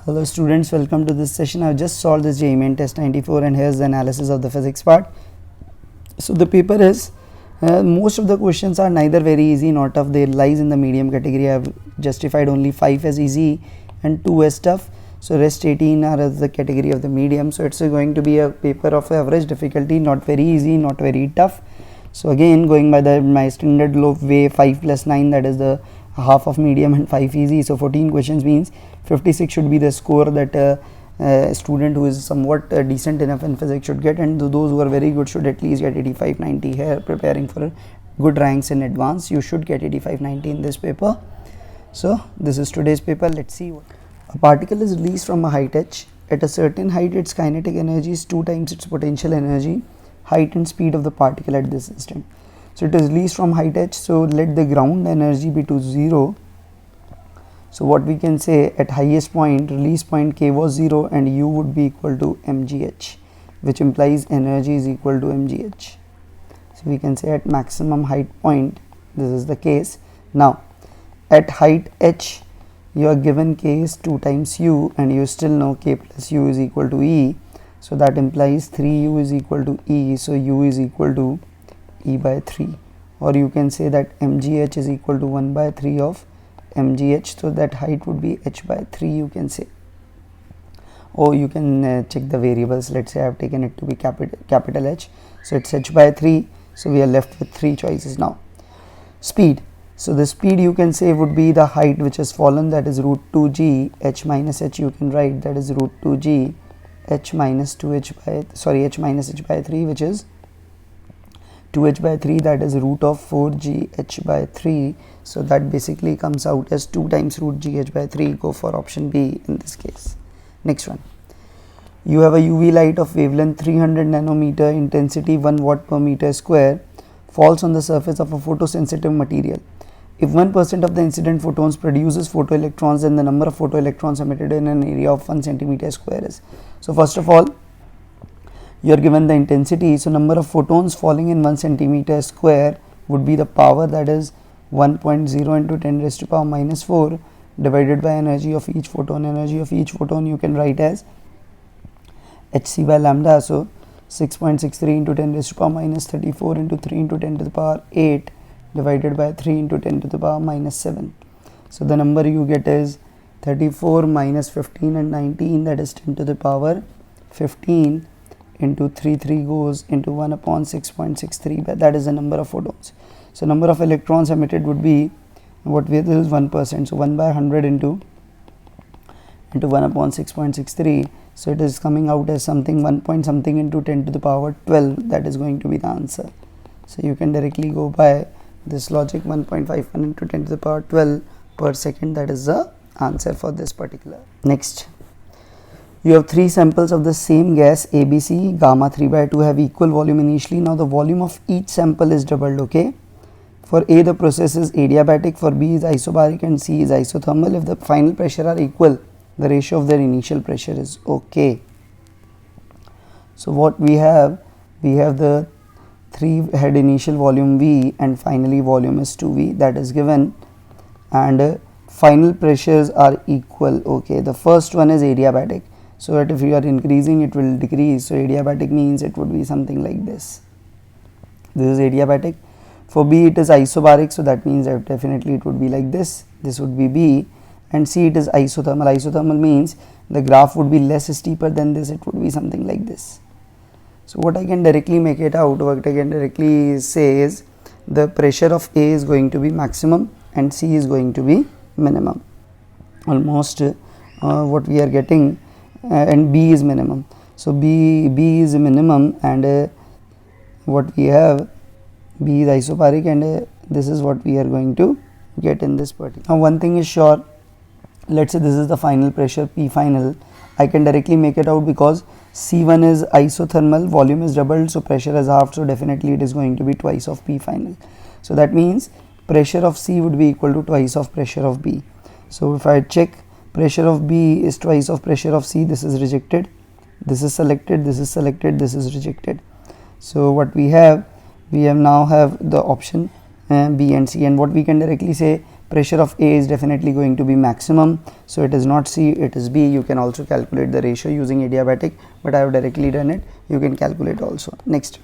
Hello students, welcome to this session. I've just solved this JEE Main Test 94 and here's the analysis of the physics part. So the paper is, most of the questions are neither very easy nor tough. They lies in the medium category. I've justified only 5 as easy and 2 as tough. So rest 18 are as the category of the medium. So it's going to be a paper of average difficulty, not very easy, not very tough. So again, going by my standard low way, 5 plus 9, that is the half of medium and 5 easy. So 14 questions means 56 should be the score that a student who is somewhat decent enough in physics should get, and those who are very good should at least get 85-90. Here preparing for good ranks in advance, you should get 85-90 in this paper. So this is today's paper. Let's see. A particle is released from a height h. At a certain height, its kinetic energy is 2 times its potential energy, height and speed of the particle at this instant. So it is released from height h, so let the ground energy be to 0. So what we can say, at highest point, release point k was 0 and u would be equal to mgh, which implies energy is equal to mgh. So we can say at maximum height point, this is the case. Now at height h, you are given k is 2 times u and you still know k plus u is equal to e. So that implies 3u is equal to e, so u is equal to e by 3, or you can say that mgh is equal to 1 by 3 of mgh, so that height would be h by 3, you can say. Or you can check the variables. Let's say I have taken it to be capital H, so it's h by 3, so we are left with 3 choices. Now speed, so the speed you can say would be the height which has fallen, that is root 2g, h minus h you can write, that is root 2g, h minus 2h by, h minus h by 3, which is 2h by 3, that is root of 4g h by 3. So that basically comes out as 2 times root g h by 3. Go for option B in this case. Next one, you have a UV light of wavelength 300 nanometer, intensity 1 watt per meter square, falls on the surface of a photosensitive material. If 1% of the incident photons produces photoelectrons, then the number of photoelectrons emitted in an area of 1 centimeter square is. So first of all, you are given the intensity, so number of photons falling in 1 centimeter square would be the power, that is 1.0 into 10 raised to power minus 4 divided by energy of each photon. Energy of each photon you can write as hc by lambda, so 6.63 into 10 raised to power minus 34 into 3 into 10 to the power 8 divided by 3 into 10 to the power minus 7. So the number you get is 34 minus 15 and 19, that is 10 to the power 15 into 3 goes into 1 upon 6.63, but that is the number of photons. So number of electrons emitted would be, what we this is 1%, so 1 by 100 into 1 upon 6.63, so it is coming out as something 1 point something into 10 to the power 12, that is going to be the answer. So you can directly go by this logic, 1.51 into 10 to the power 12 per second, that is the answer for this particular. Next, you have 3 samples of the same gas ABC, gamma 3 by 2 have equal volume initially. Now the volume of each sample is doubled, okay. For A the process is adiabatic, for B is isobaric and C is isothermal. If the final pressure are equal, the ratio of their initial pressure is okay. So what we have the 3 had initial volume V and finally volume is 2V, that is given, and final pressures are equal, okay. The first one is adiabatic, so that if you are increasing it will decrease, so adiabatic means it would be something like this. This is adiabatic. For B it is isobaric, so that means that definitely it would be like this. This would be B, and C it is isothermal. Isothermal means the graph would be less steeper than this, it would be something like this. So what I can directly make it out, what I can directly say is the pressure of A is going to be maximum and C is going to be minimum. Almost what we are getting, and B is minimum. So B is minimum, and what we have, B is isobaric, and this is what we are going to get in this particular. Now one thing is sure, let's say this is the final pressure P final, I can directly make it out because C1 is isothermal, volume is doubled, so pressure is halved, so definitely it is going to be twice of P final. So that means pressure of C would be equal to twice of pressure of B. So if I check, pressure of B is twice of pressure of C, this is rejected, this is selected, this is selected, this is rejected. So what we have now have the option B and C, and what we can directly say, Pressure of A is definitely going to be maximum, so it is not C, it is B. You can also calculate the ratio using adiabatic, but I have directly done it. You can calculate also. Next,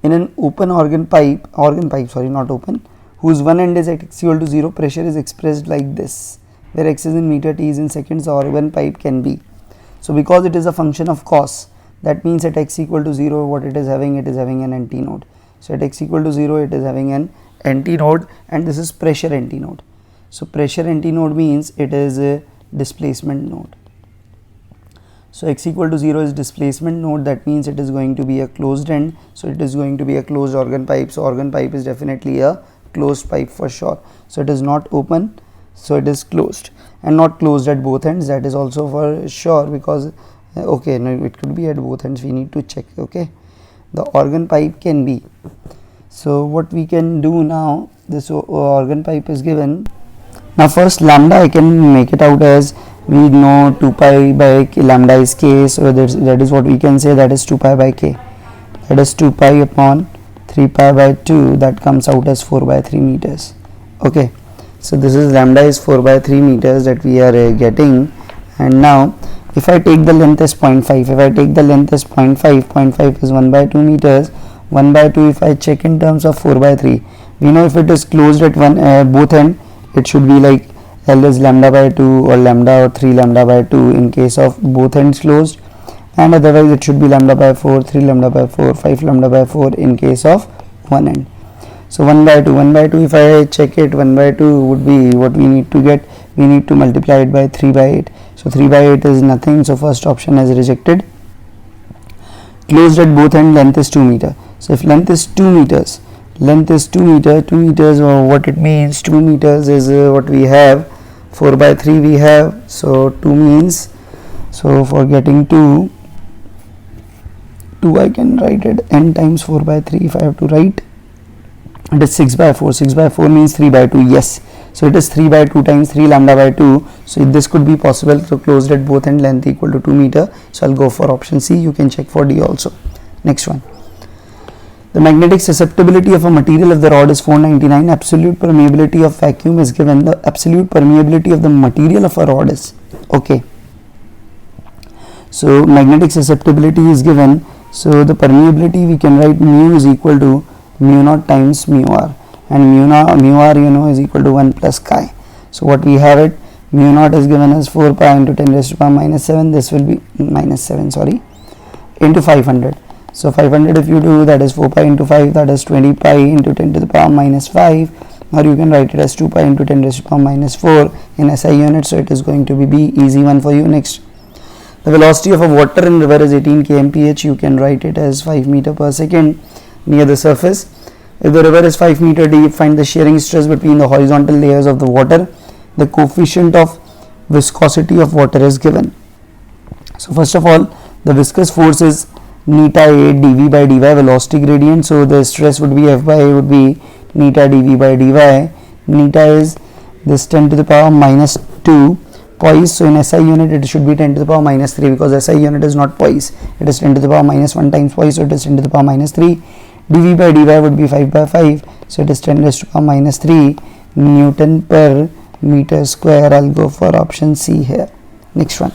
in an open organ pipe, not open, whose one end is at x equal to 0, pressure is expressed like this, where x is in meter, t is in seconds. The organ pipe can be, so because it is a function of cos, that means at x equal to 0, what it is having an NT node. So at x equal to 0, it is having an NT node, and this is pressure NT node. So pressure NT node means it is a displacement node. So x equal to 0 is displacement node, that means it is going to be a closed end, so it is going to be a closed organ pipe. So organ pipe is definitely a closed pipe for sure. So it is not open, so it is closed, and not closed at both ends, that is also for sure, because okay, no, it could be at both ends, we need to check. Okay, the organ pipe can be. So what we can do now, this organ pipe is given. Now first lambda I can make it out as, we know 2 pi by k, lambda is k, so that is what we can say, that is 2 pi by k, that is 2 pi upon 3 pi by 2, that comes out as 4 by 3 meters. Okay, so this is lambda is 4 by 3 meters that we are getting. And now if I take the length as 0.5, if I take the length as 0.5 is 1 by 2 meters. 1 by 2, if I check in terms of 4 by 3, we know if it is closed at both end, it should be like L is lambda by 2 or lambda or 3 lambda by 2 in case of both ends closed, and otherwise it should be lambda by 4, 3 lambda by 4, 5 lambda by 4 in case of one end. So 1 by 2, if I check it, 1 by 2 would be what we need to get, we need to multiply it by 3 by 8. So 3 by 8 is nothing, so first option is rejected. Closed at both ends, length is 2 meter. So if length is 2 meters, or what it means, 2 meters is what we have, 4 by 3 we have, so 2 means, so for getting 2 I can write it n times 4 by 3 if I have to write, it is 6 by 4, 6 by 4 means 3 by 2, yes, so it is 3 by 2 times 3 lambda by 2, so this could be possible. So closed at both end, length equal to 2 meter, so I'll go for option C. You can check for D also. Next one, the magnetic susceptibility of a material of the rod is 499, absolute permeability of vacuum is given, the absolute permeability of the material of a rod is, okay, so magnetic susceptibility is given, so the permeability we can write mu is equal to mu naught times mu r, and mu r you know is equal to 1 plus chi. So what we have it, mu naught is given as 4 pi into 10 raised to the power minus 7, this will be minus 7 sorry, into 500. So 500 if you do, that is 4 pi into 5, that is 20 pi into 10 to the power minus 5, or you can write it as 2 pi into 10 raised to the power minus 4 in SI units, so it is going to be B, easy one for you. Next, the velocity of a water in river is 18 kmph, you can write it as 5 meter per second near the surface. If the river is 5 meter deep, find the shearing stress between the horizontal layers of the water. The coefficient of viscosity of water is given. So first of all, the viscous force is neta A dV by dy, velocity gradient, so the stress would be F by A would be neta dV by dy. Neta is this 10 to the power minus 2 poise, so in SI unit it should be 10 to the power minus 3, because SI unit is not poise, it is 10 to the power minus 1 times poise, so it is 10 to the power minus 3. dV by dy would be 5 by 5, so it is 10 raised to the power minus 3 Newton per meter square. I'll go for option C here. Next one,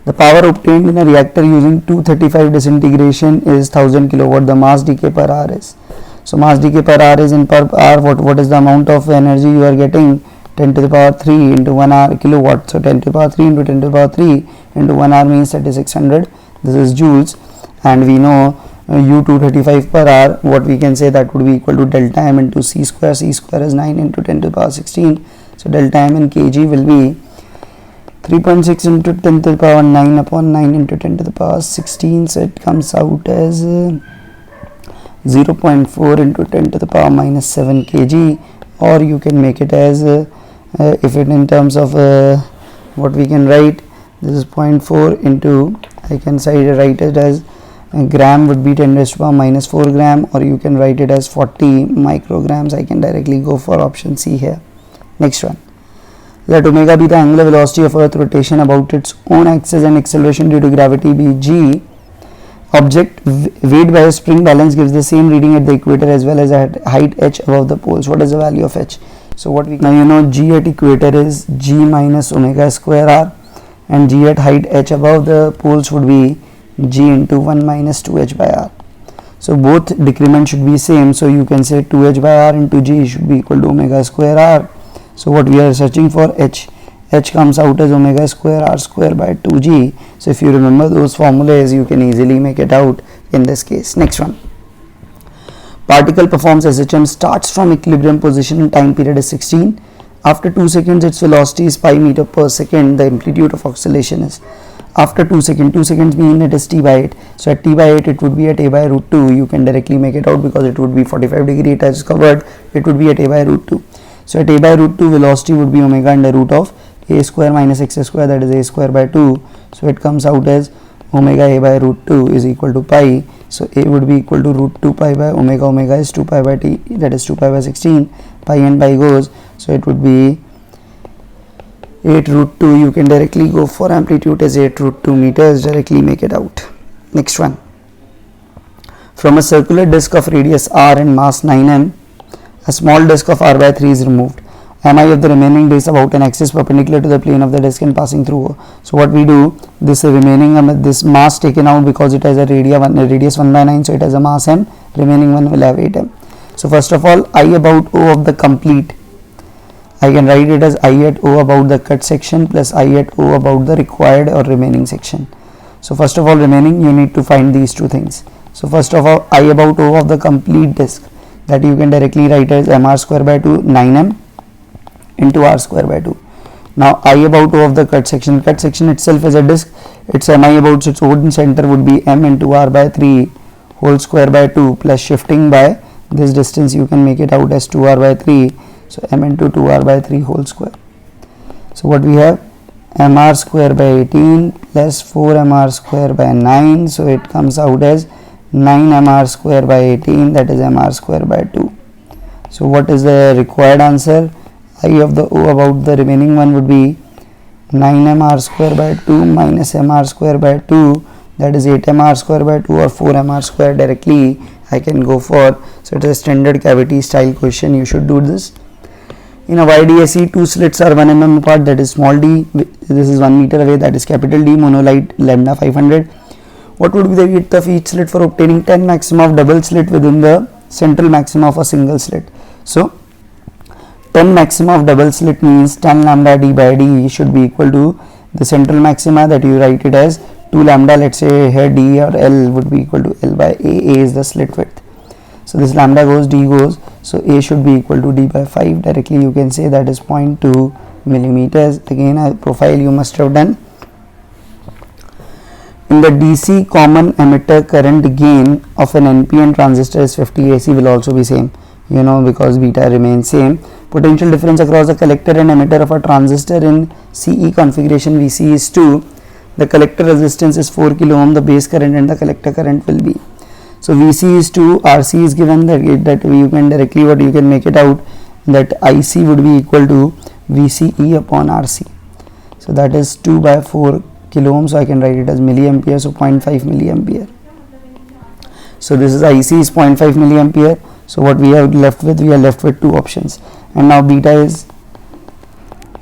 the power obtained in a reactor using 235 disintegration is 1000 kilowatt. The mass decay per hour is, so mass decay per hour is in per hour, what is the amount of energy you are getting, 10 to the power 3 into 1 hour kilowatt, so 10 to the power 3 into 10 to the power 3 into 1 hour means 3600, this is joules, and we know U235 per hour, what we can say, that would be equal to delta m into c square is 9 into 10 to the power 16, so delta m in kg will be 3.6 into 10 to the power 9 upon 9 into 10 to the power 16, so it comes out as 0.4 into 10 to the power minus 7 kg, or you can make it as if it in terms of what we can write, this is 0.4 into, I can write it as gram would be 10 raised to the power minus 4 gram, or you can write it as 40 micrograms. I can directly go for option C here. Next one, let omega be the angular velocity of earth rotation about its own axis and acceleration due to gravity be g. object weighed by a spring balance gives the same reading at the equator as well as at height h above the poles. What is the value of h? So what we, now you know g at equator is g minus omega square r, and g at height h above the poles would be g into 1 minus 2h by r. So both decrement should be same, so you can say 2h by r into g should be equal to omega square r. So what we are searching for, h comes out as omega square r square by 2g. So if you remember those formulas, you can easily make it out in this case. Next one, particle performs SHM, starts from equilibrium position and time period is 16. After 2 seconds its velocity is pi meter per second. The amplitude of oscillation is, after 2 seconds mean it is t by 8. So at t by 8 it would be at a by root 2. You can directly make it out because it would be 45 degree, it has covered, it would be at a by root 2. So at a by root 2 velocity would be omega under root of a square minus x square, that is a square by 2. So it comes out as omega a by root 2 is equal to pi. So a would be equal to root 2 pi by omega, omega is 2 pi by t, that is 2 pi by 16, pi and pi goes, so it would be 8 root 2. You can directly go for amplitude as 8 root 2 meters, directly make it out. Next one, from a circular disc of radius r and mass 9m, a small disc of r by 3 is removed. Mi of the remaining disc about an axis perpendicular to the plane of the disc and passing through. So what we do, this remaining this mass taken out because it has a radius 1 by 9, so it has a mass m, remaining one will have 8m. So first of all, I about O of the complete, I can write it as I at O about the cut section plus I at O about the required or remaining section. So first of all, remaining, you need to find these two things. So first of all, I about O of the complete disc, that you can directly write as mr square by 2, 9m into r square by 2. Now I about O of the cut section itself is a disc, its mi about its own center would be m into r by 3 whole square by 2 plus shifting by this distance, you can make it out as 2r by 3. So m into 2r by 3 whole square. So what we have, mr square by 18 plus 4mr square by 9, so it comes out as 9mr square by 18, that is mr square by 2. So what is the required answer? I of the O about the remaining one would be 9mr square by 2 minus mr square by 2, that is 8mr square by 2 or 4mr square, directly I can go for. So it is a standard cavity style question, you should do this. In a YDSE, two slits are 1 mm apart, that is small d, this is 1 meter away, that is capital D, monolite lambda 500. What would be the width of each slit for obtaining 10 maxima of double slit within the central maxima of a single slit? So 10 maxima of double slit means 10 lambda d by d should be equal to the central maxima, that you write it as 2 lambda, let's say here d or L would be equal to L by A is the slit width. So this lambda goes, d goes, so A should be equal to d by 5, directly you can say that is 0.2 millimeters. Again a profile you must have done. In the DC common emitter current gain of an NPN transistor is 50, AC will also be same, you know, because beta remains same. Potential difference across the collector and emitter of a transistor in CE configuration VC is 2. The collector resistance is 4 kilo ohm, the base current and the collector current will be. So VC is 2, RC is given, that you can directly what you can make it out, that IC would be equal to VCE upon RC. So that is 2 by 4 kilo ohm, so I can write it as milliampere, so 0.5 milliampere. So this is IC is 0.5 milliampere. So what we are left with, we are left with two options, and now beta is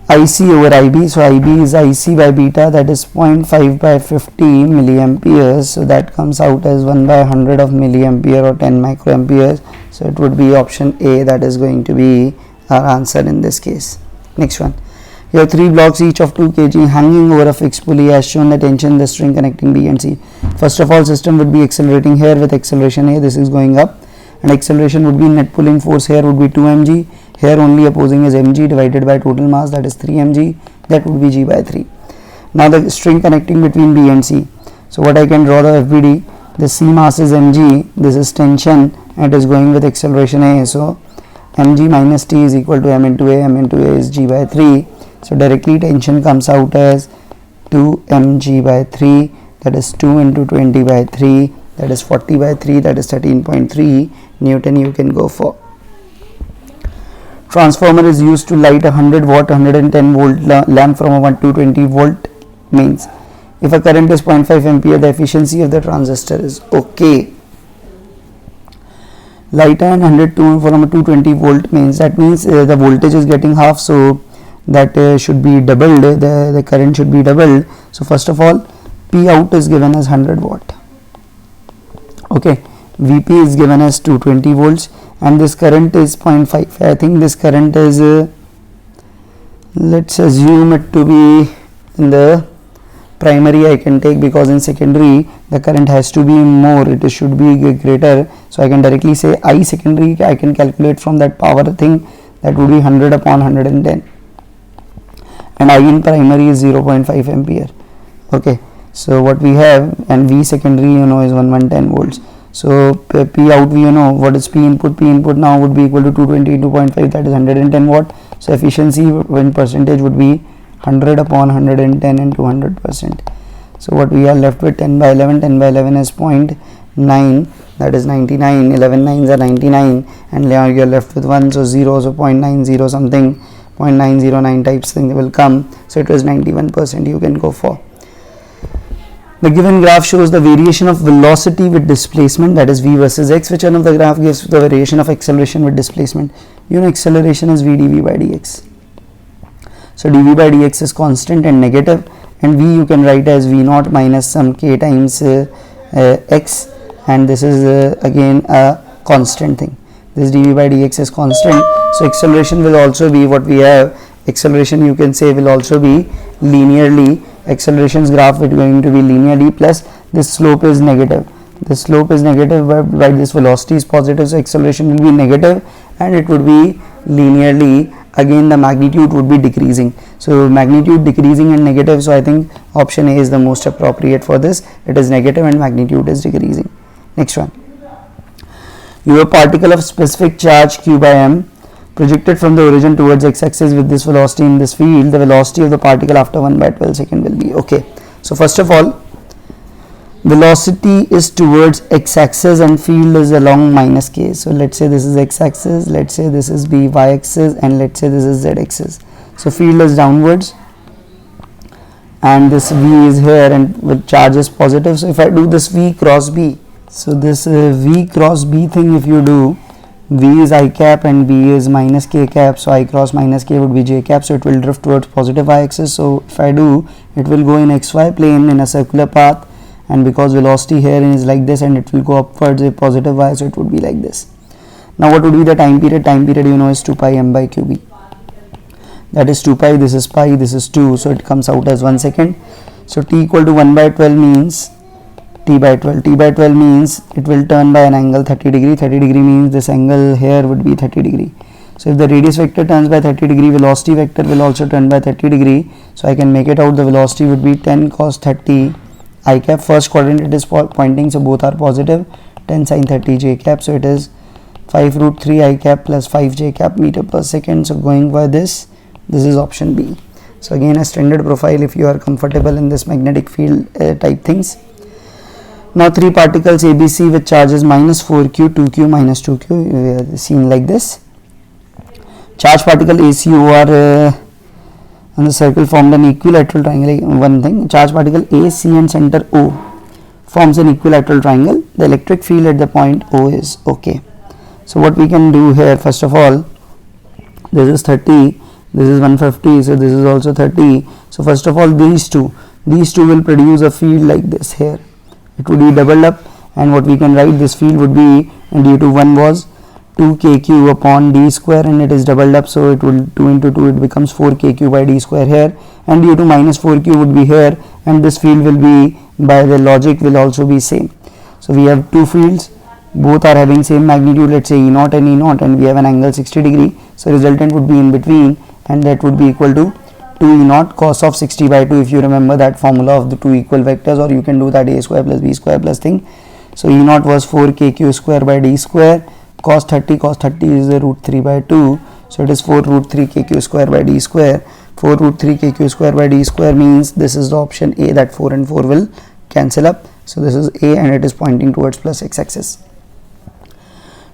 IC over IB, so IB is IC by beta, that is 0.5 by 50 milliamperes, so that comes out as 1 by 100 of milliampere or 10 microamperes. So it would be option A, that is going to be our answer in this case. Next one, you have 3 blocks each of 2 kg hanging over a fixed pulley as shown the tension the string connecting B and C. First of all, system would be accelerating here with acceleration A, this is going up, and acceleration would be net pulling force here would be 2 mg, here only opposing is mg divided by total mass, that is 3 mg, that would be g by 3. Now the string connecting between B and C, so what I can draw the FBD, the C mass is mg, this is tension and it is going with acceleration A, so mg minus t is equal to m into A is g by 3. So directly tension comes out as 2 mg by 3, that is 2 into 20 by 3, that is 40 by 3, that is 13.3 Newton you can go for. Transformer is used to light a 100 watt 110 volt lamp from a 220 volt mains. If a current is 0.5 ampere, the efficiency of the transistor is okay. Light iron 100 to from 220 volt means the voltage is getting half, so that should be doubled, the current should be doubled. So first of all, P out is given as 100 watt. Okay, Vp is given as 220 volts, and this current is 0.5. I think this current is let's assume it to be in the primary I can take, because in secondary the current has to be more, it should be greater. So I can directly say I secondary, I can calculate from that power thing, that would be 100 upon 110, and I in primary is 0.5 ampere. Okay, so what we have, and V secondary is 110 volts. So P out, what is P input? P input now would be equal to 220 into 0.5, that is 110 watt. So efficiency in percentage would be 100 upon 110 into 100%. So what we are left with, 10 by 11, 10 by 11 is 0.9, that is 99, 11 nines are 99, and now you are left with 1, so 0, so 0.90 something, 0.909 types thing will come. So it was 91% you can go for. The given graph shows the variation of velocity with displacement, that is V versus X. Which one of the graph gives the variation of acceleration with displacement? Acceleration is V dV by dx. So dV by dx is constant and negative, and V you can write as V naught minus some k times x, and this is again a constant thing. This dV by dx is constant, so acceleration will also be what we have. Acceleration you can say will also be linearly. Acceleration's graph is going to be linearly, plus this slope is negative. This slope is negative, but this velocity is positive, so acceleration will be negative, and it would be linearly. Again the magnitude would be decreasing, so magnitude decreasing and negative, so I think option A is the most appropriate for this. It is negative and magnitude is decreasing. Next one, you have a particle of specific charge q by m projected from the origin towards x-axis with this velocity in this field. The velocity of the particle after 1 by 12 second will be okay. So first of all, velocity is towards x-axis and field is along minus k. So let's say this is x-axis, let's say this is b y-axis, and let's say this is z-axis. So field is downwards, and this v is here, and with charge is positive. So if I do this v cross b, so this v cross b thing, if you do, v is I cap and b is minus k cap, so I cross minus k would be j cap, so it will drift towards positive y-axis. So if I do, it will go in xy plane in a circular path, and because velocity here is like this, and it will go upwards with positive y, so it would be like this. Now what would be the time period? Time period is 2 pi m by qb, that is 2 pi, this is pi, this is 2, so it comes out as 1 second. So t equal to 1 by 12 means t by 12. T by 12 means it will turn by an angle 30 degree. 30 degree means this angle here would be 30 degree. So if the radius vector turns by 30 degree, velocity vector will also turn by 30 degree. So I can make it out. The velocity would be 10 cos 30 I cap. First quadrant it is pointing, so both are positive. 10 sin 30 j cap. So it is 5 root 3 I cap plus 5 j cap meter per second. So going by this is option B. So again a standard profile if you are comfortable in this magnetic field type things. Now three particles ABC with charges minus 4q, 2q, minus 2q seen like this. Charge particle ACOR on the circle formed an equilateral triangle. One thing, charge particle AC and center O forms an equilateral triangle. The electric field at the point O is okay. So what we can do here, first of all, this is 30, this is 150, so this is also 30. So first of all, these two will produce a field like this here. It would be doubled up, and what we can write, this field would be, and due to 1 was 2 kq upon d square, and it is doubled up, so it will 2 into 2 it becomes 4 kq by d square here, and due to minus 4q would be here, and this field will be, by the logic, will also be same. So we have two fields, both are having same magnitude, let's say E0 and E0, and we have an angle 60 degree, so resultant would be in between, and that would be equal to 2 E0 cos of 60 by 2, if you remember that formula of the two equal vectors, or you can do that a square plus b square plus thing. So E0 was 4 kq square by d square, cos 30 is the root 3 by 2, so it is 4 root 3 kq square by d square. 4 root 3 kq square by d square means this is the option A, that 4 and 4 will cancel up, so this is A, and it is pointing towards plus x-axis.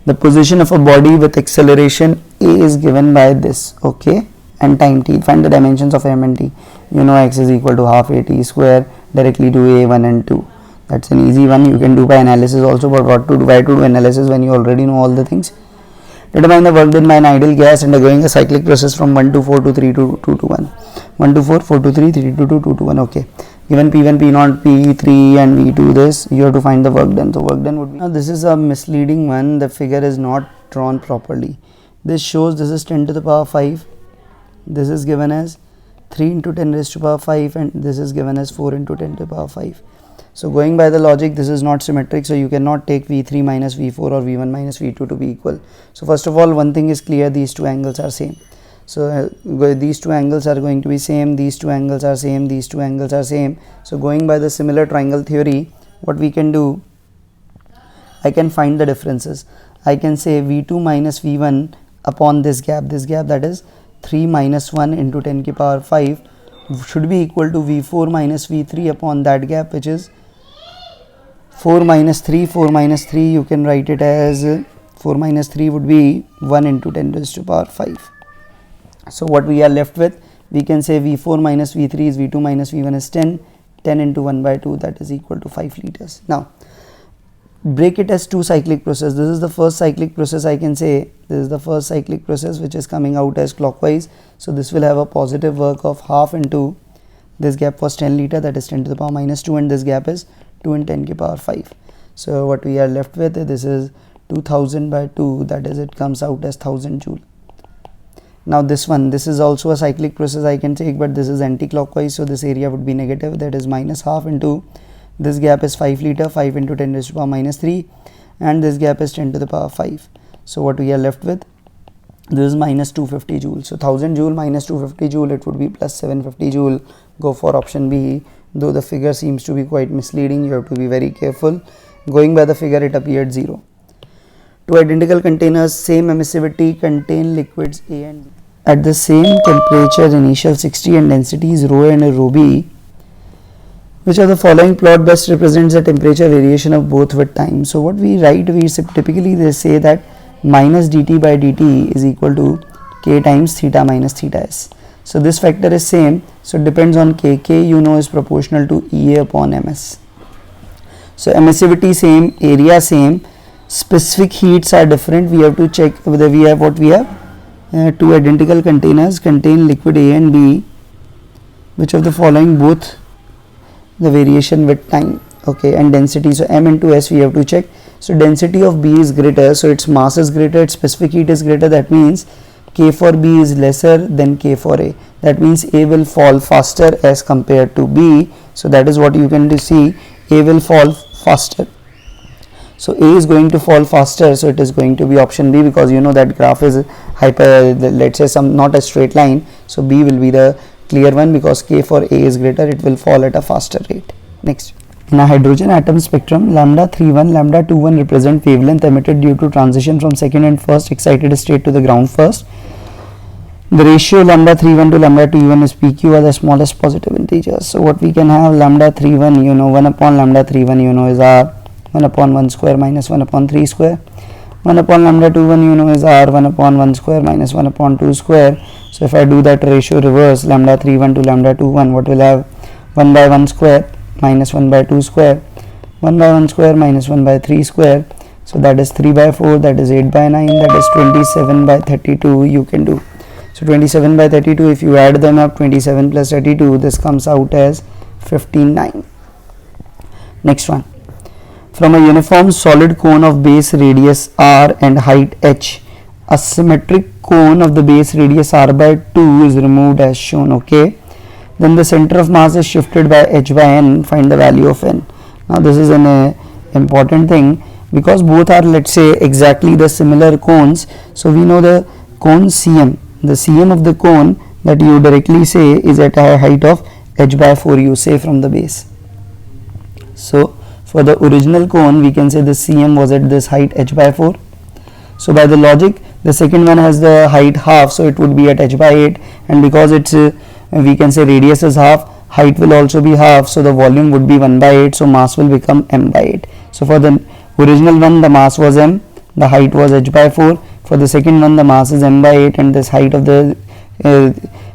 The position of a body with acceleration A is given by this, okay, and time t. Find the dimensions of m and t. X is equal to half a t square, directly do A1 and 2. That's an easy one, you can do by analysis also, but why to do analysis when you already know all the things. Determine the work done by an ideal gas undergoing a cyclic process from 1 to 4 to 3 to 2 to 1. 1 to 4, 4 to 3, 3 to 2, 2 to 1. Okay. Given P1, P0, P3 and V2 this, you have to find the work done. So work done would be, now this is a misleading one, the figure is not drawn properly. This shows this is 10 to the power 5, this is given as 3 into 10 raised to power 5 and this is given as 4 into 10 to the power 5. So going by the logic, this is not symmetric, so you cannot take V3 minus V4 or V1 minus V2 to be equal. So first of all, one thing is clear, these two angles are same. So these two angles are going to be same, these two angles are same, these two angles are same. So going by the similar triangle theory, what we can do, I can find the differences. I can say V2 minus V1 upon this gap that is 3 minus 1 into 10 to the power 5 should be equal to V4 minus V3 upon that gap, which is 4 minus 3, 4 minus 3 you can write it as 4 minus 3 would be 1 into 10 raised to the power 5. So what we are left with, we can say V4 minus V3 is V2 minus V1 is 10, 10 into 1 by 2 that is equal to 5 liters. Now break it as two cyclic process. This is the first cyclic process, I can say this is the first cyclic process which is coming out as clockwise. So this will have a positive work of half into, this gap was 10 liter, that is 10 to the power minus 2, and this gap is 2 in 10 to the power 5. So what we are left with, this is 2000 by 2, that is it comes out as 1000 joule. Now this one, this is also a cyclic process I can take, but this is anti-clockwise, so this area would be negative, that is minus half into, this gap is 5 liter, 5 into 10 raised to the power minus 3, and this gap is 10 to the power 5. So what we are left with, this is minus 250 joule. So 1000 joule minus 250 joule, it would be plus 750 joule. Go for option B. Though the figure seems to be quite misleading, you have to be very careful. Going by the figure, it appeared 0. Two identical containers, same emissivity, contain liquids A and B at the same temperature, initial 60 and densities rho A and rho B. Which of the following plot best represents the temperature variation of both with time? So what we write, we typically they say that minus dt by dt is equal to k times theta minus theta s. So this factor is same, so it depends on k. K you know is proportional to EA upon ms. So emissivity same, area same, specific heats are different. We have to check whether we have what we have. Two identical containers contain liquid A and B. Which of the following both the variation with time, okay, and density. So m into s we have to check. So density of B is greater, so its mass is greater, its specific heat is greater, that means K for B is lesser than K for A. That means A will fall faster as compared to B. So that is what you can see, A will fall faster. So A is going to fall faster, so it is going to be option B, because you know that graph is hyper, let's say some not a straight line. So B will be the clear one, because K for A is greater, it will fall at a faster rate. Next, in a hydrogen atom spectrum, lambda 31, lambda 21 represent wavelength emitted due to transition from second and first excited state to the ground first. The ratio lambda 31 to lambda 21 is PQ, are the smallest positive integers. So what we can have, lambda 31 you know 1 upon lambda 31 you know is R, 1 upon 1 square minus 1 upon 3 square. 1 upon lambda 21 you know is R, 1 upon 1 square minus 1 upon 2 square. So if I do that ratio reverse, lambda 31 to lambda 21, what will have 1 by 1 square minus 1 by 2 square, 1 by 1 square minus 1 by 3 square. So that is 3 by 4, that is 8 by 9, that is 27 by 32 you can do. So 27 by 32, if you add them up, 27 plus 32, this comes out as 15.9. Next one. From a uniform solid cone of base radius r and height h, a symmetric cone of the base radius r by 2 is removed as shown, okay. Then the center of mass is shifted by h by n, find the value of n. Now this is an important thing, because both are, let's say, exactly the similar cones. So we know the cone CM, the CM of the cone that you directly say is at a height of h by 4, you say from the base. So for the original cone we can say the CM was at this height h by 4. So by the logic, the second one has the height half, so it would be at h by 8, and because it's we can say radius is half, height will also be half, so the volume would be 1 by 8, so mass will become m by 8. So for the original one the mass was m, the height was h by 4. For the second one the mass is m by 8 and this height of the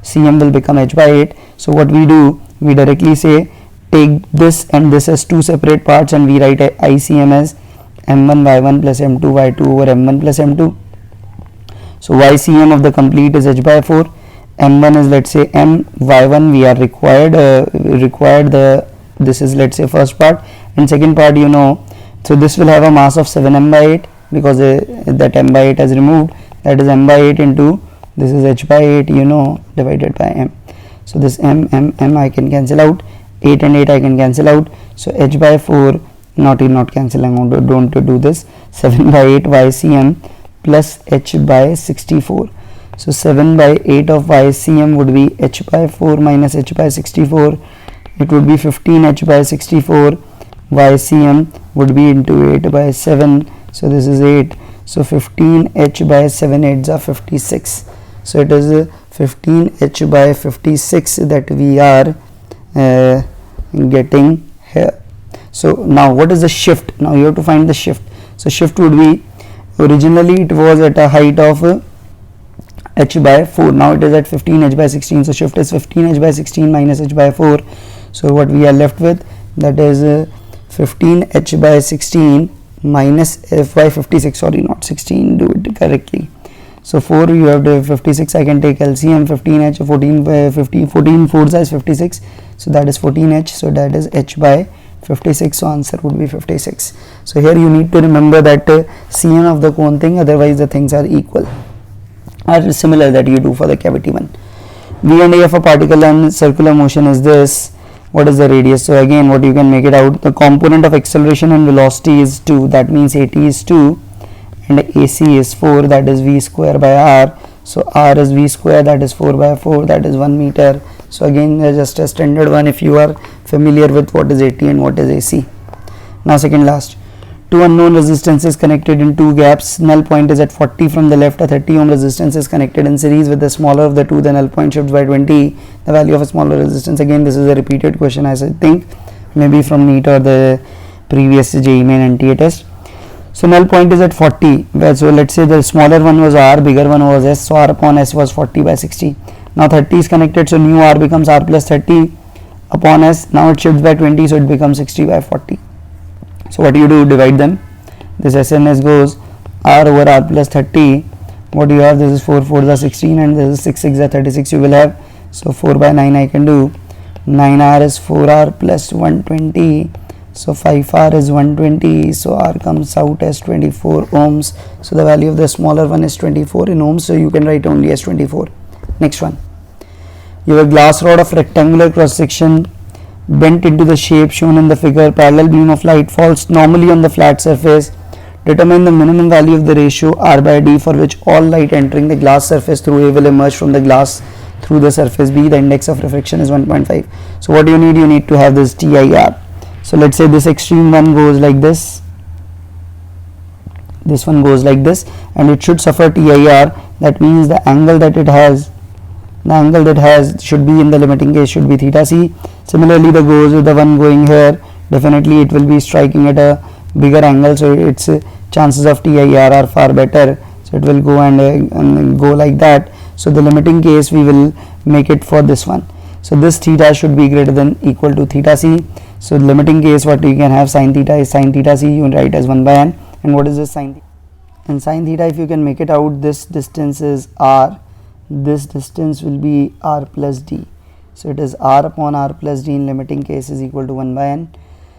CM will become h by 8. So what we do, we directly say take this and this as two separate parts, and we write ICM as m1 y1 plus m2 y2 over m1 plus m2. So YCM of the complete is h by 4. M1 is, let's say, m, y1 we are required the, this is, let's say, first part, and second part, you know, so this will have a mass of 7m by 8 because that m by 8 has removed, that is m by 8 into this is h by 8, you know, divided by m. So this m I can cancel out, 8 and 8 I can cancel out, so h by 4 not cancelling, don't do this, 7 by 8 YCM plus h by 64. So 7 by 8 of YCM would be h by 4 minus h by 64. It would be 15 h by 64. YCM would be into 8 by 7. So this is 8. So 15 h by 7 8s are 56. So it is 15 h by 56 that we are getting here. So now what is the shift? Now you have to find the shift. So shift would be, originally it was at a height of h by 4, now it is at 15 h by 16. So shift is 15 h by 16 minus h by 4. So what we are left with, that is 15 h by 16 minus f by 56, sorry, not 16, do it correctly. So 4 you have to 56, I can take LCM, 15 h, 14 by 50, 14 4s is 56, so that is 14 h, so that is h by 56, so answer would be 56. So here you need to remember that CM of the cone thing, otherwise the things are equal or similar that you do for the cavity one. V and A of a particle and circular motion is this. What is the radius? So again, what you can make it out, the component of acceleration and velocity is 2, that means AT is 2 and AC is 4, that is V square by R. So R is V square, that is 4 by 4, that is 1 meter. So again, just a standard one if you are familiar with what is AT and what is AC. Now second last, two unknown resistances connected in two gaps. Null point is at 40 from the left. A 30 ohm resistance is connected in series with the smaller of the two. The null point shifts by 20. The value of a smaller resistance. Again, this is a repeated question, as I think, maybe from NEET or the previous JEE main NTA test. So null point is at 40. So let's say the smaller one was R, bigger one was S. So R upon S was 40 by 60. Now 30 is connected, so new R becomes R plus 30 upon S. Now it shifts by 20, so it becomes 60 by 40. So what do you do? Divide them. This SNS goes R over R plus 30. What do you have? This is 4 4s are 16 and this is 6 6 are 36 you will have. So 4 by 9 I can do. 9R is 4R plus 120. So 5R is 120. So R comes out as 24 ohms. So the value of the smaller one is 24 in ohms. So you can write only as 24. Next one. You have a glass rod of rectangular cross section bent into the shape shown in the figure. Parallel beam of light falls normally on the flat surface. Determine the minimum value of the ratio R by D for which all light entering the glass surface through A will emerge from the glass through the surface B. The index of refraction is 1.5. So what do you need? You need to have this TIR. So let's say this extreme one goes like this. This one goes like this, and it should suffer TIR. That means the angle that it has, should be in the limiting case should be theta C. Similarly, the one going here, definitely it will be striking at a bigger angle, so its chances of TIR are far better. So it will go and go like that. So the limiting case we will make it for this one. So this theta should be greater than equal to theta C. So limiting case, what you can have, sin theta is sin theta C, you write as 1 by n. And what is this sin theta? And sin theta, if you can make it out, this distance is R. This distance will be R plus D. So it is R upon R plus D in limiting case is equal to 1 by n.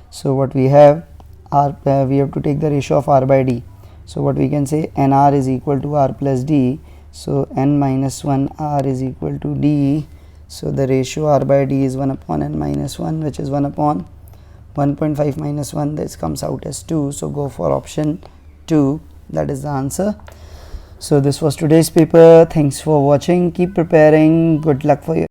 So what we have, we have to take the ratio of R by D. So what we can say, NR is equal to R plus D. So n minus 1 R is equal to D. So the ratio R by D is 1 upon n minus 1, which is 1 upon 1.5 minus 1. This comes out as 2. So go for option 2. That is the answer. So this was today's paper. Thanks for watching. Keep preparing. Good luck for you.